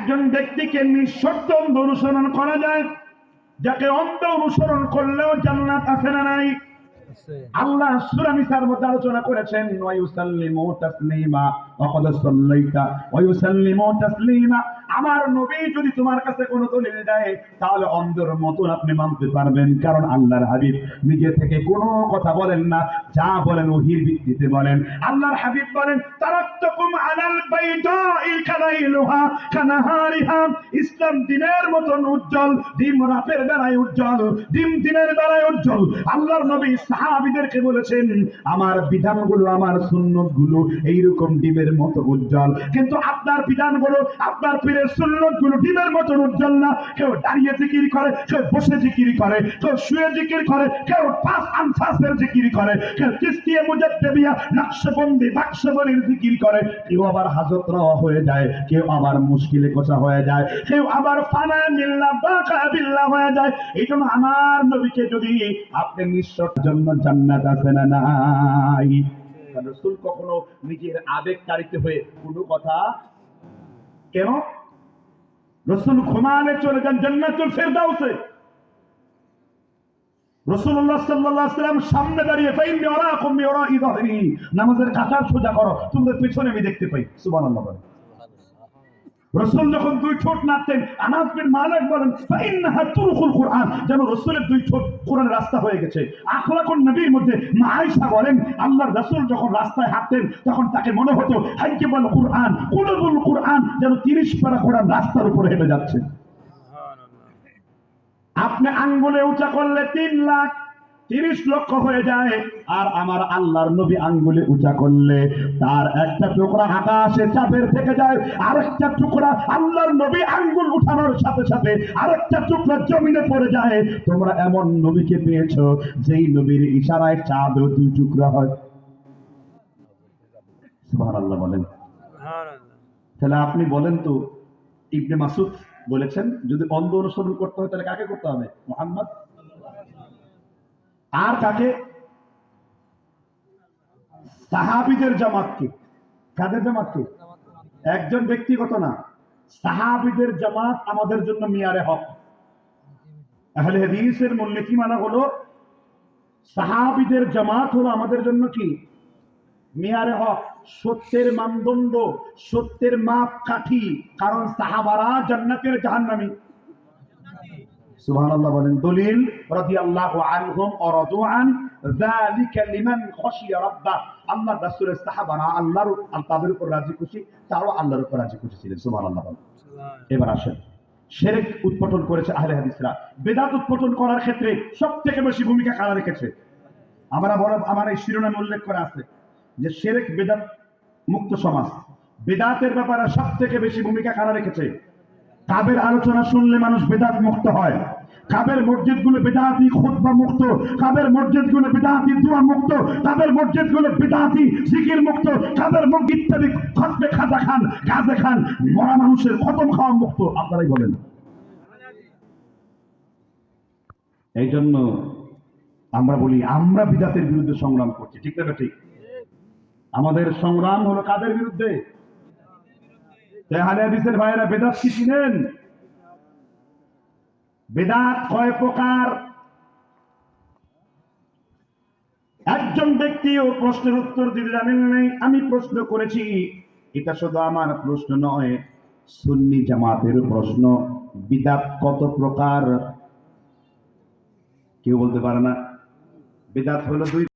একজন ব্যক্তিকে নিঃশর্ত অন্ধ অনুসরণ করা যায়, যাকে অন্ধ অনুসরণ করলেও জান্নাত আছে না নাই? আল্লাহ সূরা নিসার মধ্যে আলোচনা করেছেন, ওয়া ইউসাল্লিমু তাসলিমা ওয়া ক্বাদ সাল্লাইতা ওয়া ইউসাল্লিমু তাসলিমা। আমার নবী যদি তোমার কাছে কোনো দলিল দেয়, তাহলে অন্ধের মতন আপনি মানতে পারবেন, কারণ আল্লাহর হাবিব নিজে থেকে কোনো কথা বলেন না, যা বলেন ওহীর ভিত্তিতে বলেন। আল্লাহর হাবিব বলেন, তারাক্তুকুম আলাল বাইদাই কালাইলুহা কানাহারিহা। ইসলাম দিনের মতন উজ্জ্বল, দিন রাতের বেলায় উজ্জ্বল, দিন দিনের বেলায় উজ্জ্বল। আল্লাহর নবী সাহাবীদেরকে বলেছেন, আমার বিধানগুলো, আমার সুন্নতগুলো এইরকম ডিমের মতো উজ্জ্বল, কিন্তু আপনার বিধানগুলো, আপনার পীরের সুন্নতগুলো ডিমের মতো উজ্জ্বল না। কেউ দাঁড়িয়ে জিকির করে, কেউ বসে জিকির করে, কেউ শুয়ে জিকির করে, কেউ পাঁচ আনফাসের জিকির করে, কেউ কিস্তিয়ে মুজাদ্দেবিয়া নকশবন্দি বাক্সবলির জিকির করে, কেউ আবার হাজত রওয়া হয়ে যায়, কেউ আবার মুশকিলে কোচা হয়ে যায়, কেউ আবার ফানা মিল্লা বাকা বিল্লাহ হয়ে যায়। এই জন্য আমার নবীকে যদি আপনি নিঃস্বর জন্য জান্নাত আছে না নাই? রাসূল কখনো নিজের আবেগ তাড়িত হয়ে কোনো কথা কেন? রাসূল ঘুমালে চলে যান জান্নাতুল ফেরদাউসে। রাসূলুল্লাহ সাল্লাল্লাহু আলাইহি ওয়াসাল্লাম সামনে দাঁড়িয়ে ফাইন্নি আরাকুম মিওরাই যাহরি, নামাজের কাতার সোজা করো, তোমাদের পিছনে আমি দেখতে পাই। সুবহানাল্লাহ বলেন। রাসূল যখন দুই ঠোঁট নাড়তেন, আনাস বিন মালিক বলেন, ফাইন্নাহা তুরকুল কুরআন, যেন রাসূলের দুই ঠোঁট কোরআনের রাস্তা হয়ে গেছে। আখলাকুন নবীর মধ্যে মা আয়েশা বলেন, আল্লাহর রাসূল যখন রাস্তায় হাঁটতেন, তখন তাকে মনে হতো হাইকিবাল কুরআন কুলুবুল কুরআন, যেন 30 পারা কোরআন রাস্তার উপরে হেঁটে যাচ্ছে। আপনি আঙ্গুলে উঁচা করলে 3,30,00,000 হয়ে যায়, আর আমার আল্লাহর নবী আঙ্গুলে উঁচা করলে তার একটা টুকরা আকাশে চাঁদের থেকে যায়, আরেকটা টুকরা আল্লাহর নবী আঙ্গুল উঠানোর সাথে সাথে আরেকটা টুকরা জমিনে পড়ে যায়। তোমরা এমন নবীকে পেয়েছো যেই নবীর ইশারায় চাঁদ দুই টুকরা হয়। সুবহানাল্লাহ বলেন। তাহলে আপনি বলেন তো, ইবনে মাসউদ বলেছেন, যদি অন্ধ অনুসরণ করতে হয় তাহলে কাকে করতে হবে? মুহাম্মদ। আর কাকে? সাহাবীদের জামাতকে। কাদের জামাতকে? একজন ব্যক্তিগত না, সাহাবীদের জামাত আমাদের জন্য মিয়ারে হক। আহলে হাদিসের মূলনীতিমালা হলো, সাহাবীদের জামাত হলো আমাদের জন্য কি? মিয়ারে হক, সত্যের মানদণ্ড, সত্যের মাপ কাঠি। কারণ সাহাবারা জান্নাতের জাহান্নামী। সুবহানাল্লাহ বলেন। দলিল, রাদিয়াল্লাহু আনহুম ওয়া রাদু আন, যালিকা লিমান খাশিয়া রাব্বাহ। আল্লাহর রাসূলের সাহাবারা আল্লাহর তাদের উপর রাজি খুশি, তারাও আল্লাহর উপর রাজি খুশি ছিলেন। সুবহানাল্লাহ বলেন। এবার আসেন, শিরক উৎপাদন করেছে আহলে হাদিসরা। বিদআত উৎপাদন করার ক্ষেত্রে সবথেকে বেশি ভূমিকা কারা রেখেছে? আমরা বড়, আমার এই শিরোনামে উল্লেখ করা আছে যে শিরক বিদআত মুক্ত সমাজ। বিদআতের ব্যাপারে সবথেকে বেশি ভূমিকা কারা রেখেছে? কাবের আলোচনা শুনলে মানুষ বিদআত মুক্ত হয়। কাবের মসজিদগুলো বিদআতি খুতবা মুক্ত, কাবের মসজিদগুলো বিদআতি দোয়া মুক্ত, কাবের মসজিদগুলো বিদআতি জিকির মুক্ত, কাবের মসজিদ ইত্যাদি খতমে খাজা খান, গাজে খান, মরা মানুষের খতম খাওয়া মুক্ত। আপনারাই বলেন। এই জন্য আমরা বলি, আমরা বিদআতের বিরুদ্ধে সংগ্রাম করছি, ঠিক না ঠিক? আমাদের সংগ্রাম হলো কাদের বিরুদ্ধে? আহলে হাদিসের ভাইয়েরা, বিদআত কি চিনেন? বিদআত কয় প্রকার? একজন ব্যক্তি ও প্রশ্নের উত্তর দিতে জানেন নাই, আমি প্রশ্ন করেছি। এটা শুধু আমার প্রশ্ন নয়, সুন্নি জামাতের প্রশ্ন। বিদআত কত প্রকার? কেউ বলতে পারে না। বিদআত হলো দুই